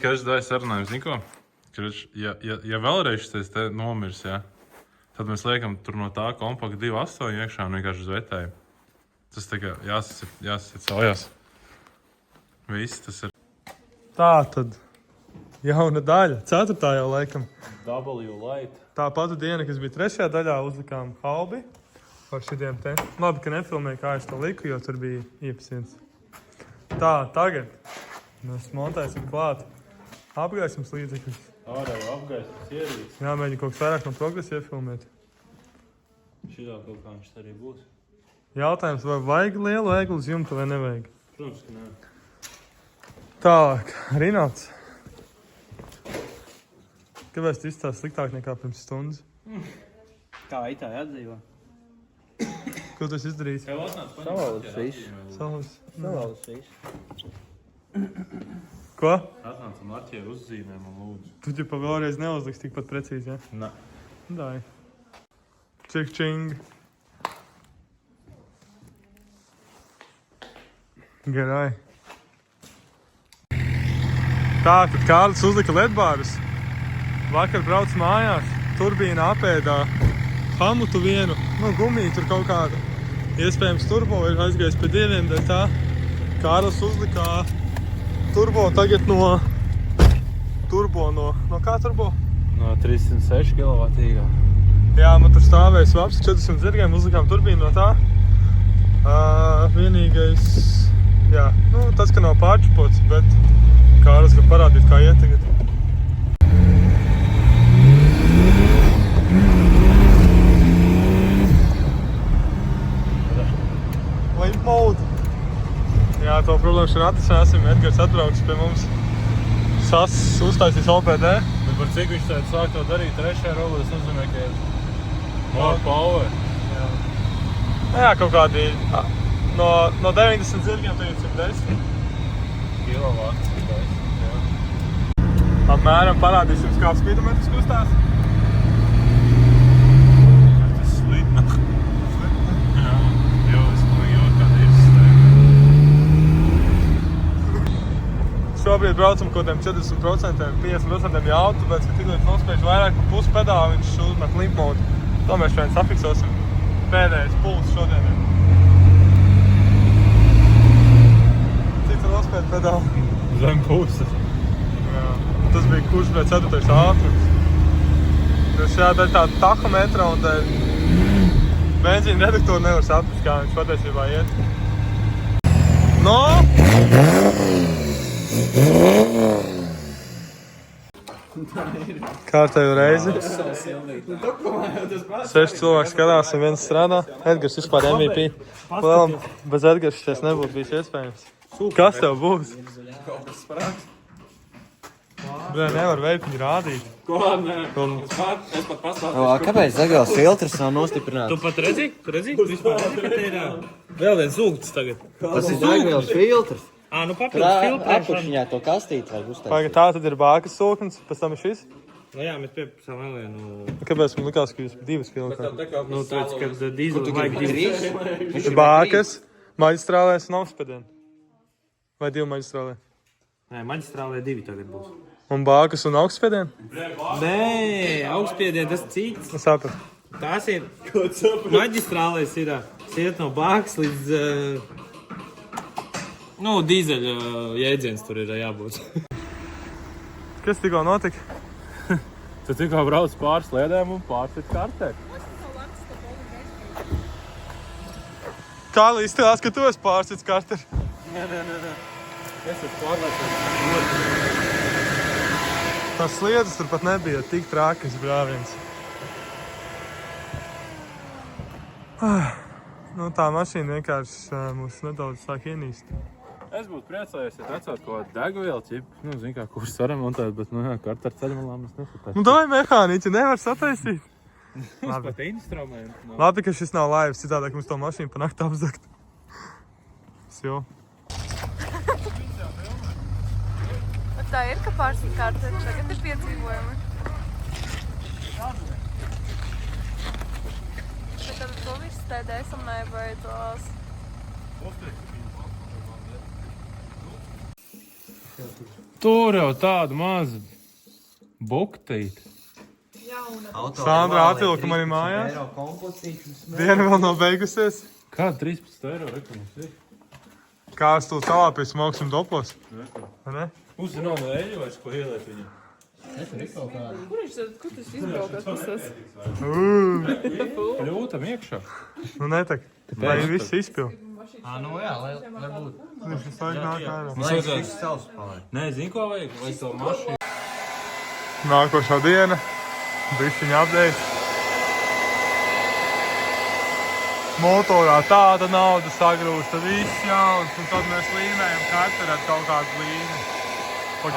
skaidrs dāja sarunājums, Niko. Ja vēlreiz šis te nomirs, ja, tad mēs liekam tur no tā kompakta 2.8 iekšā un vienkārši uz vetēju. Tas tā kā jāsit saujās. Viss tas ir. Tā tad jauna daļa, 4. jau laikam. W light. Tā pati diena, kas bija 3. daļā, uzlikām halbi par šitiem te. Labi, ka nefilmēju, kā es to liku, jo tur bija iepasiens. Tā, tagad mēs montēsim klāt apgaismas līdzekļus. Ārēju apgaismas ierīces. Jāmēģina kaut kas vairāk no progresa iefilmēt. Šitā kaut kā viņš arī būs. Jautājums, vai vajag lielu egli uz jumta vai nevajag? Protams, ka nē. Tālāk, Rināts. Kāpēc tu izstāsti sliktāk nekā pirms stundas? Kā itāji atdzīvo? Ko tu esi izdarījis? Salauzis visu. Salauzis visu. Ko? Atnācam Latviju uzzīmēm un lūdzu. Tu ģipa vēlreiz neuzliks tikpat precīzi, ja? Nē. Dai. Čik-čing. Garai. Tā, tad Kārlis uzlika ledbārus. Vakar brauc mājās, turbīna apēdā hamutu vienu, gumiju tur kaut kādu. Iespējams turbo ir aizgājis pie dieviem, dēļ tā. Kārlis uzlika turbo tagad no kā turbo? No 306 kW. Jā, man tur stāvēja svaps 400 zirgiem, uzlikām turbīnu no tā. Vienīgais, jā, tas, ka nav pārčupots, bet Kārlis grib parādīt, kā iet tagad. Limp mode. Jā, to problēmu šodien atrisināsim. Edgars atbrauks pie mums. Sas uztaisīs OPD. Bet par cik viņš tādu sāk to darīt 3. rolē, es nozīmē, ka ir more power. Jā, kaut kādi no 90 zirgiem tagad 110 kilovats. Apmēram parādīsim, kā speedometrs kustās. Tas slidna. Jā, es jūtu, kā ir Šobrīd braucam kaut kādiem 40%, 50% jautu, bet, ka tikko nospējuši vairāk par pusi pedāli, viņš uzmet limp mode. To mēs šodien safiksosim. Pēdējais puls šodien ir. Cik tu nospēji pedāli? Zem puses. Jā. Tas bija kurš bija 4. ātrums. Tas jādara tāda tahometra un benzīna reduktoru nevar saprast, kā viņš patiesībā iet. No! Kārtēju reizi. 6 cilvēki skatās un viens strādā. Edgars vispār MVP. Vēl bez Edgars šies nebūtu bijis iespējams. Kas tev būs? Bļā, nevar veipiņu rādīt. Ko? Nē. Es pat pastāstīšu. Kāpēc zagals filtrs nav nostiprināts? Tu pat redzi? Tu vispār redzi, ka te ir vēl viens zūgts tagad. Tas ir zagals filtrs. Nu papildus filtrēšana. Apakšņā to kastīti vajag uztaisīt. Pagaid, tā tad ir bākas sūknis, pēc tam ir šis. Jā, mēs pieprasām vēl vienu. Kāpēc man likās, ka jūs 2 filtrē? Tāpēc, kad dīzeli vajag 2. Ir bākas, maģistrālēs un augstspēdien. Vai 2 maģistrālē? Nē, maģistrālē 2 tagad būs. Un bākas un augstspēdien? Nē, augstspiedien tas cits. Es sapratu. Tās ir maģistrālēs ir iet no bākas līdz dīzeļa jēdziens tur ir jābūt. Kas tikko notika? Tu tikko brauc pār sliedēm un pārsit kartē. Kāli izstāstās, ka tu esi pārsits karteri? Nē. Es esmu pārliecināts. Tās sliedas tur pat nebija tik trākas brāviens. Tā mašīna vienkārši mūs nedaudz sāk ienīst. Es būtu priecājies, ja atcelt kaut kādu degvielu ķipu. Zin kā, kurš saremontēt, bet, karta ar ceļmalā mēs nesataisīt. Davai mehāniķi, nevar sataisīt. Mums pat instrumenti. Labi, ka šis nav laivs, citādāk mums to mašīnu pa nakti apzakt. Jo. Tā ir, ka pārsit karteri, tagad ir piedzīvojumi. Tad to viss tēdēsim nebeidzās. Tur jau tāda maza buktīte. Sandra atvilka mani mājās. Diena vēl nav beigusies. Kāda 13 eiro reklāmas ir? Kāds tu salā pēc mauksim dopos? Vai ne? Uzzinām no eļu vairs, ko ieliet viņam. Kur tas izbraukās pusēs? Ļūtam iekšā. Nu netak. Lai viss izpil. Nu jā, lai būtu. Viņš visu laiku nāk ārā. Lai viss savs paliek. Nē, zini, ko vajag? Lai to mašīnu. Nākošā diena. Bišķiņa update. Motorā tāda nauda sagrūsta, viss jauns, un tad mēs līmējam katru ar kaut kādu līni. A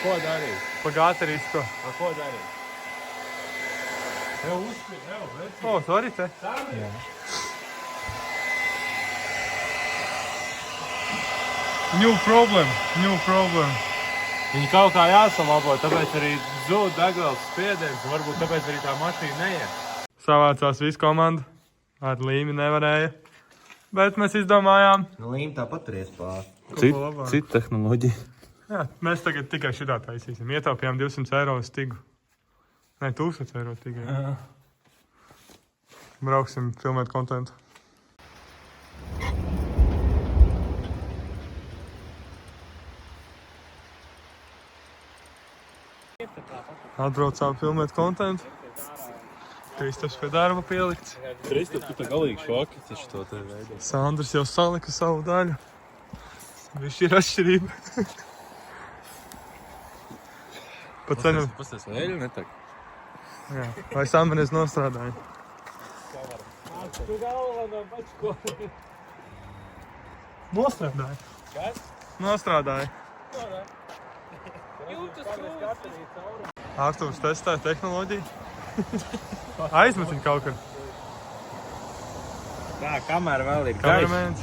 ko darīt? Pagaterisko. A ko darīt? Tev uzspīd, tev, veci. O, tu arī te? Jā. New problem. Viņi kaut kā jāsalabo, tāpēc arī zūd degvielas spiediens, un varbūt tāpēc arī tā mašīna neiet. Savācās visu komandu. Ar līmi nevarēja. Bet mēs izdomājām. Nu, līm tāpat turies pār. Cita tehnoloģija. Jā, mēs tagad tikai šitā taisīsim. Ietaupījām 200 eiro stigu. Nē, 1000 eiro tikai. Jā. Brauksim filmēt kontentu. Atbraucām filmēt kontentu. Kristaps pie darba pielikts. Kristap, tu tā galīgi šoki, taču to te veido. Sandrs jau salika savu daļu. Viņš ir atšķirība. Pa ceļam. Pasties, vai eļu netak? Jā. Vai Sandrs nostrādāja? Tu galvenā pač ko? Nostrādāja. Kas? Nostrādāja. Ārstums testē tehnoloģiju. Aizmet viņu kaut kur. Tā, kamera vēl ir gaiša. Kameramēns.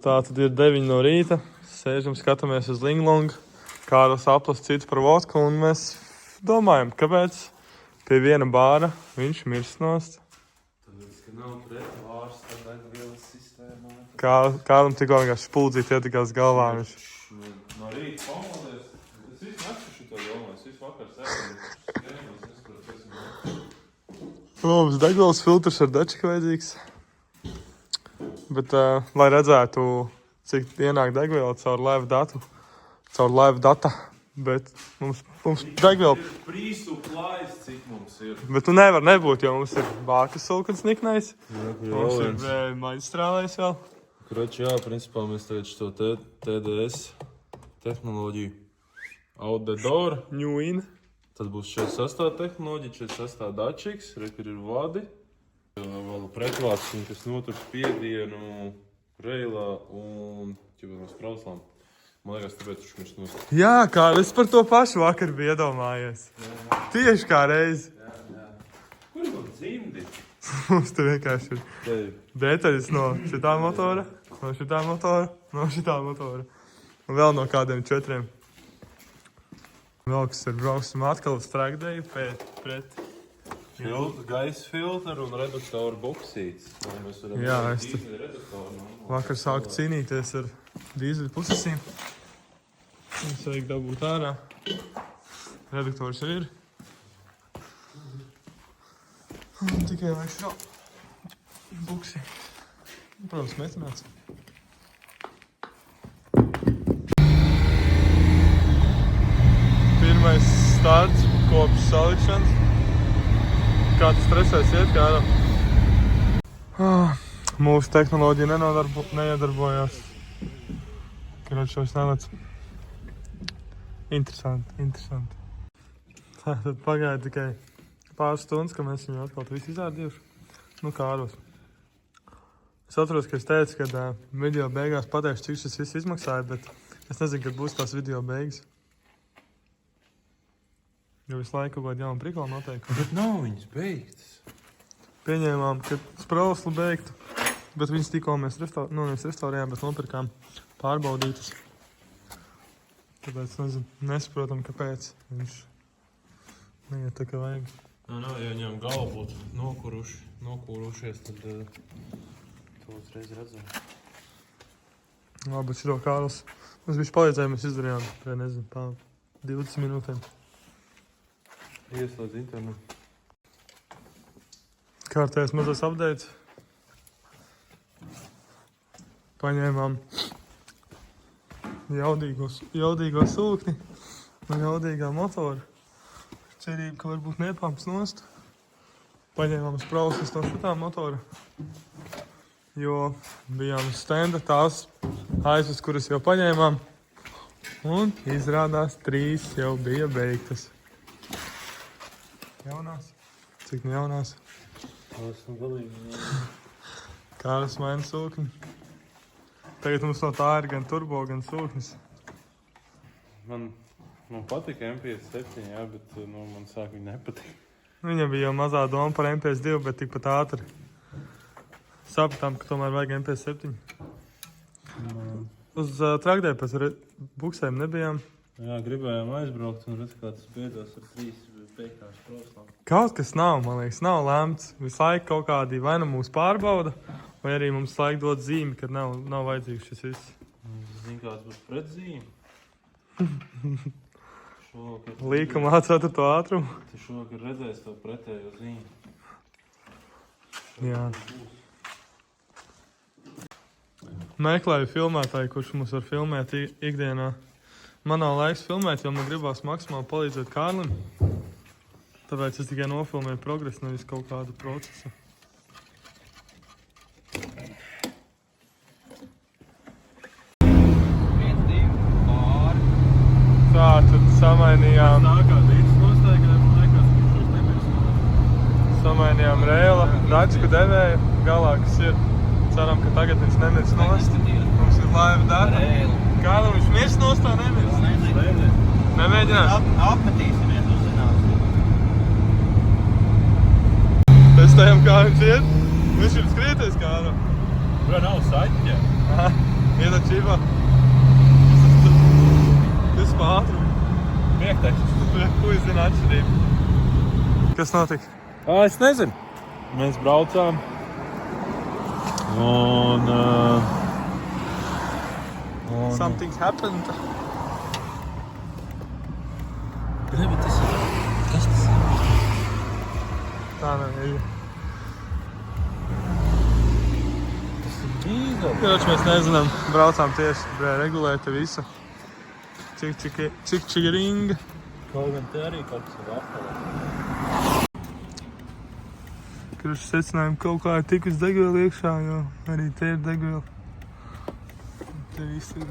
Tā tad ir 9 no rīta. Sēžam, skatāmies uz Linglongu. Kāros aplas cits par vodku, un mēs domājam, kāpēc pie viena bāra viņš mirst nost. Tāpēc, ka nav pretvārs, tad degvielas sistēmā. Kādam tikko vienkārši spuldzīti ietikās galvā. Viņš... No rīta pamodies. Es visu nakti šito domāju, es visu vakar sēžu. Mums degvielas filtrs ar dačika vajadzīgs. Bet, lai redzētu, cik ienāk degviela caur live data, bet mums degviela... Pre-supplies, cik mums ir. Bet nu nevar nebūt, jo mums ir bākas sulkans niknais. Mums ir maģistrālais vēl. Kroči, jā, principā mēs tagad šo TDS tehnoloģiju out the door. New in. Tad būs 46. tehnoloģija, 46. dačiks, kur ir vadi. Vēl pretvāciņi, kas notur spiedienu reilā un ķipanos trauslām. Man liekas, tāpēc viņš nost. Jā, kā es par to pašu vakar biju iedomājies. Tieši kā reizi. Kur ir man dzimdi? Mums te vienkārši ir detaļas no šitā motora, no šitā motora, no šitā motora. Un vēl no kādiem 4. Vēl kas ir brauksim atkal uz trackdeju pret. Gaisa filtru un reduktoru boksītes. Jā, es te vakar sāku cīnīties ar dīzeļu pusesīm. Mums vajag dabūt ārā. Reduktors ir. Un tikai vajag šo buksi. Protams, metamēts. Pirmais starts kopš salikšanas. Kā tas trešais iet, kā mūsu tehnoloģija neiedarbojās. Karoči šos nelec. Interesanti. Tad pagāja tikai pāris stundas, ka mēs viņu atkal visu izārdījuši. Nu, kāros. Es atceros, ka es teicu, ka video beigās pateikšu, cik šis viss izmaksāja, bet es nezinu, kad būs tās video beigas. Jo visu laiku kaut kādu jaunu prikolu noteikti. Bet nav viņas beigtas. Pieņēmām, ka sprauslu beigtu, bet viņas tikko mēs restaurējām, bet nopirkām pārbaudītas. Tāpēc, nesaprotam, kāpēc viņš neiet tā, kā vajag. Ja viņam galva būtu nokūrušies, tad to uzreiz redzam. Labi, bet šito Kārlis mums bišķi palīdzēja, mēs izdarījām pie, 20 minūtēm. Ieslēdz internetu. Kārtējais mazais updates. Paņēmām jaudīgo sūkni un jaudīgā motoru. Cerība, ka varbūt nepamps nost. Paņēmām sprauslas no šitā motora, jo bijām uz stenda tās aizvas, kuras jau paņēmām. Un izrādās 3 jau bija beigtas. Jaunās? Cik nu jaunās? Esmu galīgi. Kārlis maina sūkni. Tagad mums no tā ir gan turbo, gan sūknis. Man patika MP7, jā, bet man sāk viņa nepatika. Viņam bija jau mazā doma par MP2, bet tikpat ātri. Sapratām, ka tomēr vajag MP7. Uz trackdē pēc buksēm nebijām. Jā, gribējām aizbraukt un redz, kā tas beidzās ar 3 beigtās proslām. Kaut kas nav, man liekas, nav lemts. Visu laiku kaut kādi vai nu mūs pārbauda, vai arī mums laiku dod zīmi, kad nav vajadzīgs šis viss. Zini, kāds būs pretzīme? Līkumā 4. ātrumu. Tu šovakar redzēsi to pretējo zīmi. Jā. Meklēju filmētāju, kurš mums var filmēt ikdienā. Man nav laiks filmēt, jo man gribās maksimāli palīdzēt Kārlim. Tāpēc es tikai nofilmēju progresu, nevis kaut kādu procesu. Tā, tad samainījām. Tā kā dītas nostāja, man liekas, ka šos nemirs. Samainījām rēla, dačku devēju, galā, kas ir. Ceram, ka tagad viņš nemirs nost. Mums ir laiva data. Kāda viņš mirs nost, tā nemirs? Nemēģinās? Apmetīsimies, uzzināsim. Testējam, kā viņš iet. Viņš ir skrieties kādu. Bro, nav saķi, jā. Aha, iet atšķībā. Tas pa ātrumu. 5. Ko es zinu atšķirību? Kas notika? Es nezinu. Mēs braucām. Un Something happened. bet tas ir. Kas tas ir? Tā nav ir. Tas ir dīzels. Karoči, mēs nezinām. Braucām tieši regulēt visu. Cik ringa. Kaut gan te arī kaut kas ir apkalē. Karoči, secinājām, kaut kā ir tikus degviela iekšā, jo arī te ir degviela. Te viss ir.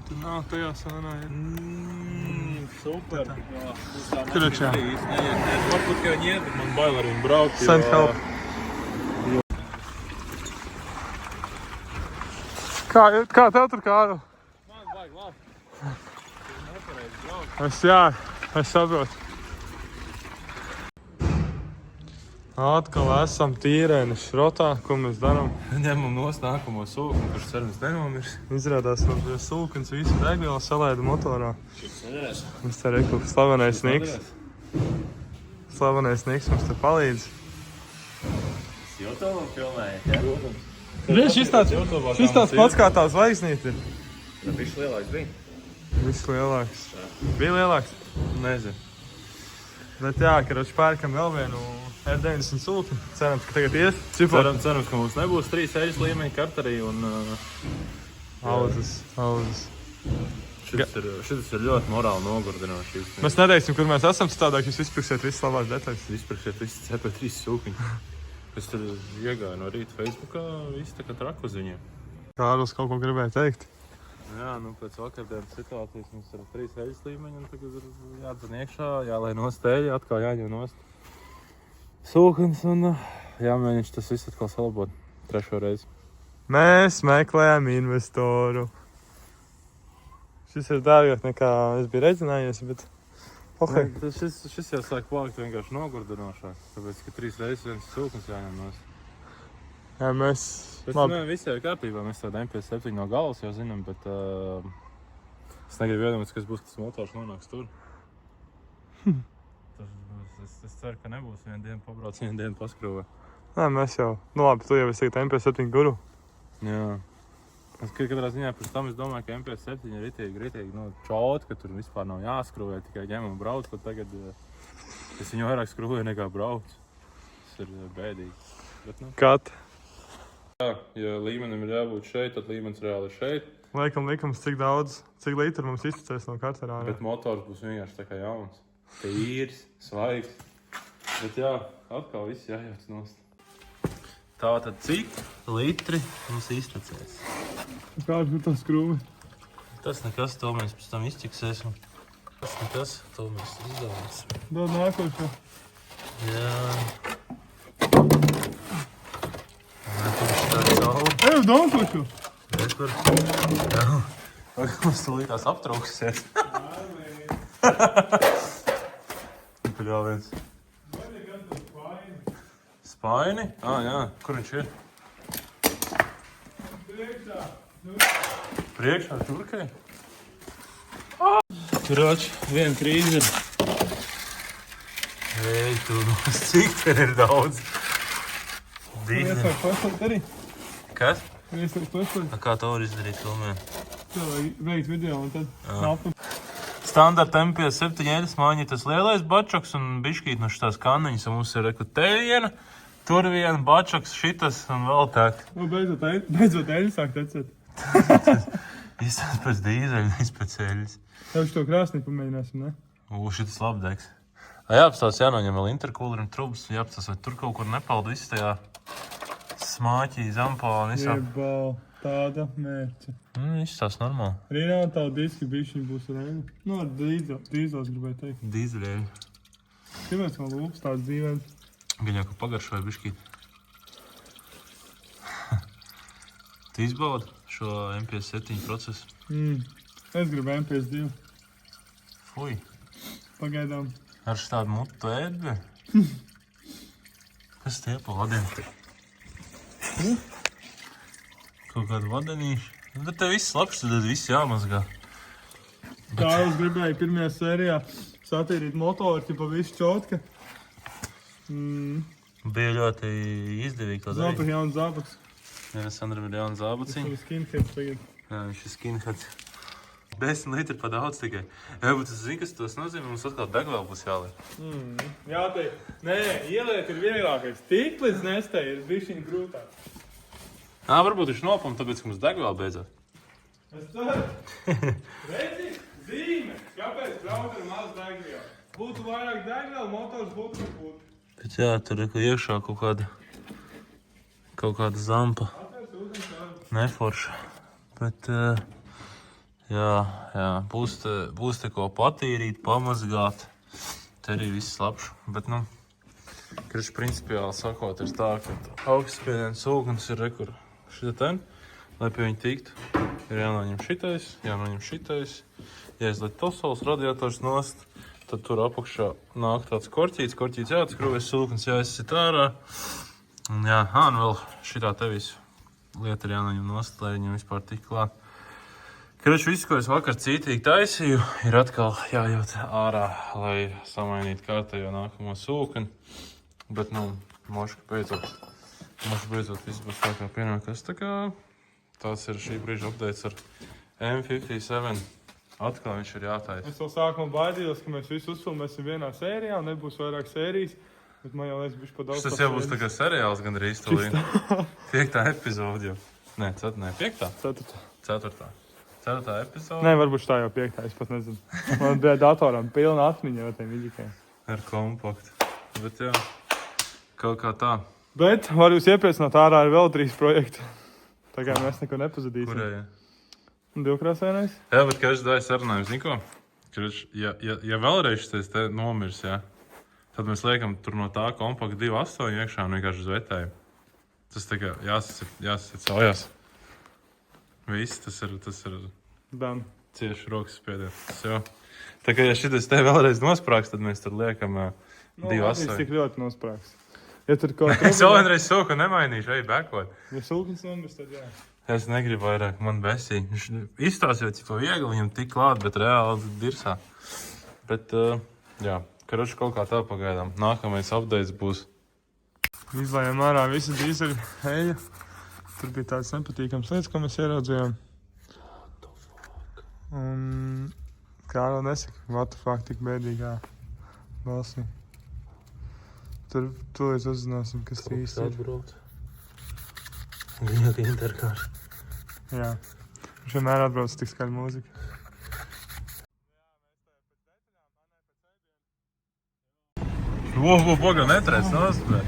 Tur nav tajā sānā. super. Kriekšā. Varbūt, ka viņi iet, bet man bail ar viņu braukt. Send help. Kā tev tur, Kārl? Man vajag labi. Es saprotu. Atkal esam tīrēni šrotā, ko mēs darām. Ņemam nost nākamo sūku, kurš cerams nenomirs. Izrādās, mums bija sūknis, visu degvielu salēda motorā. Mums te reku slavenais Niks. Slavenais Niks mums te palīdz. YouTube filmēja. Šis tāds pats kā tā zvaigznīte ir. Viņš lielāks bija. Viss lielāks. Bija lielāks? Nezinu. Bet jā, karoči pērkam vēl vienu R90 sūkni. Cerams, ka tagad ies. Cerams, ka mums nebūs 3 eļas līmeņa karterī un Auzas. šis ir ļoti morāli nogurdinošs. Mēs neteiksim, kur mēs esam, citādāk jūs izpirksiet visas labās detaļas. Izpirksiet visi CP3 sūkiņi. Es tur iegāju no rīta Facebookā, visi tā kā traku uz viņiem. Kārlis kaut ko gribēja teikt. Jā, nu pēc vakardienas situācijas mums ir 3 eļas līmeņi un tagad ir jādzen iekšā, jālai nost eļa, atkal jāņem nost sūknis un jāmēģina tas viss atkal salabot 3. reizi. Mēs meklējam investoru. Šis ir dārgāk nekā es biju redzinājies, bet... Okay. Šis jau sāk palikt vienkārši nogurdinošāk, tāpēc, ka 3 reizes viens sūknis jāņem nost. Jā, mēs... Bet visi jau ir kārtībā, mēs tādu MP7 no galas jau zinām, bet es negribu iedomāties, kas būs, tas motors nonāks tur. Es ceru, ka nebūs vienu dienu pabrauc, vienu dienu paskrūvē. Nē, mēs jau... Nu labi, tu jau esi tagad MP7 guru. Jā. Es katrā ziņā pēc tam es domāju, ka MP7 ir ritīgi čaut, ka tur vispār nav jāskrūvē, tikai ņem un brauc, pat tagad es viņu vairāk skrūvēju nekā brauc. Tas ir bēdīgi. Bet, nu. Kat. Jā, ja līmenim ir jābūt šeit, tad līmenis reāli ir šeit. Likums, cik daudz, cik litru mums izticēs no karterā. Bet motors būs vienkārši tā kā jauns. Tīrs, svaigs. Bet jā, atkal viss jājauc nost. Tātad cik litri mums izticēs? Kāds ir tas skrūvi? Tas nekas, to mēs pēc tam izķiksēsim. Tas nekas, to mēs izdomāsim. Dod nākošo. Jā. Ej, uz nākošo! Jā. Mums tūlītās aptrauksies. Tur jau viens. Spaini? Jā. Kur viņš ir? Priekšā, turkai? Turoč, viena krīze ir. Ej, tu, cik te ir daudz? Iesāk pašlaik arī. Kas? Iesāk pašlaik. Kā to var izdarīt filmē? Tā vajag veikt video un tad nāpam. Standarta MP7 eļas māņi tas lielais bačoks un bišķīt no šitās kanniņas. Un mums ir te viena, tur viena bačoks, šitas un vēl tāk. Nu, beidzot eļu sāk tecēt. Izstāst pēc dīzeļa, nevis pēc eļas. Tev šo krāsnī pamēģināsim, ne? Šitas labdegs. Jāapstās, jānoņem vēl intercooler un trubas. Jāapstās, vai tur kaut kur nepalda viss tajā smāķī, zampā un visā. Jebal, tāda mērķa. Izstās normāli. Rīnā tā diski bišķiņ būs ar eļu. Nu, ar dīzels gribēju teikt. Dīzeļeļa. Kāpēc man lūpas tāds dzīvēns? Gan jau, ka pagaršoja bišķīt. Tu izbaudi šo MP7 procesu? Es gribu MP2. Fui. Pagaidām. Ar štādu mutu ēdbi? Kas tie pa vadeni? Kaut kādu vadenīšu. Bet te viss labs, tad viss jāmazgā. Kārlis gribēja pirmajā sērijā satīrīt motoru, tipa visu čotka. Bija ļoti izdevīgi to darīt. Zāpaks, jauns zāpaks. Jā, Sandram ir jauna zābaciņa. Tas ir skinheads tagad. Jā, viņš ir skinheads. 10 litri pa daudz tikai. Jā, bet es zinu, kas tas nozīmē, mums atkal degvēl būs jāliek. Jā, teikt. Nē, ieliet ir vieglākais. Tik līdz nestei ir bišķiņ grūtāk. Varbūt viņš nopam, tāpēc, ka mums degvēl beidzot. Es ceru. Redzi, zīme. Kāpēc braukt ar maz degvielu? Būtu vairāk degvielu, motors būtu nebūtu. Bet jā, tur ir iekšā kaut kāda zampa. Neforša. Bet Jā, būs te ko patīrīt, pamazgāt. Te arī viss labs. Bet, nu, kriši principiāli sakot, ir tā, ka augstspiediens ūkens ir rekur šita ten, lai pie viņa tiktu. Ir jānoņem šitais, jāizliet tosols, radiators nost, tad tur apakšā nāk tāds korķīts jāatskrūvēs, ūkens jāizsit ārā. Un jā, un vēl šitā te visu lieta ir jānoņem nost, lai viņam vispār tik klāt. Kriši viss, ko es vakar cītīgi taisīju, ir atkal jājūt ārā, lai samainītu kārtējo nākamo sūkni. Bet, nu, moška beidzot viss būs tā kā pienākas. Tā kā tāds ir šī brīža updates ar M57. Atkal viņš ir jātaisa. Es vēl sākumā baidījos, ka mēs visu uzfilmēsim vienā sērijā, un nebūs vairāk sērijas. Bet man jau liekas, bišķi pa daudz. Tas jau būs tā kā seriāls gandrīz tūlīt. 5. epizode jau. Nē, 5. 4. 4. epizode. Nē, varbūt tā jau 5. Es pat nezinu. Man bija datoram pilna atmiņa ar tiem vidīkiem. Ar kompaktu. Bet jā, kaut kā tā. Bet var jūs iepriecināt, ārā ir vēl 3 projekti. Tā kā mēs neko nepazudīsim. Kurēja? Divkrāsēnais. Jā, bet kā es dāju sarunājumu, zini ko? Ja vēlreiz šis te nomirs, jā, tad mēs liekam tur no tā kompakta 2.8 iekšā un vienkārši uz vetēju. Tas tā kā jāsasit saujās. Viss, tas ir Dan. cieši rokas spiediens. Tā kā ja šitas te vēlreiz nosprāks, tad mēs tur liekam 2.8. Tik ļoti nosprāks. Ja tur kaut Es vēl vienreiz soku nemainīšu, ej, backot. Ja sūknis nomirs, tad jā. Es negribu vairāk, man besī. Viņš izstāstot, ja viegli viņam tik klāt, bet reāli dirsā. Bet, jā, karoči kaut kā tā pagaidām. Nākamais updates būs. Izlējām ārā visu dīzeļu eļu. Tur bija tāds nepatīkams lietas, ko mēs ieraudzījām. Un kā vēl nesaka, what the fuck, tik bēdīgā balsī. Tur tūlīt uzzināsim, kas tur īsti ir. Atbrauc. Viņa ka interkārs. Jā. Viņš vienmēr atbrauc tik skaļa mūzika. Pagaid, netrēc nost, bet.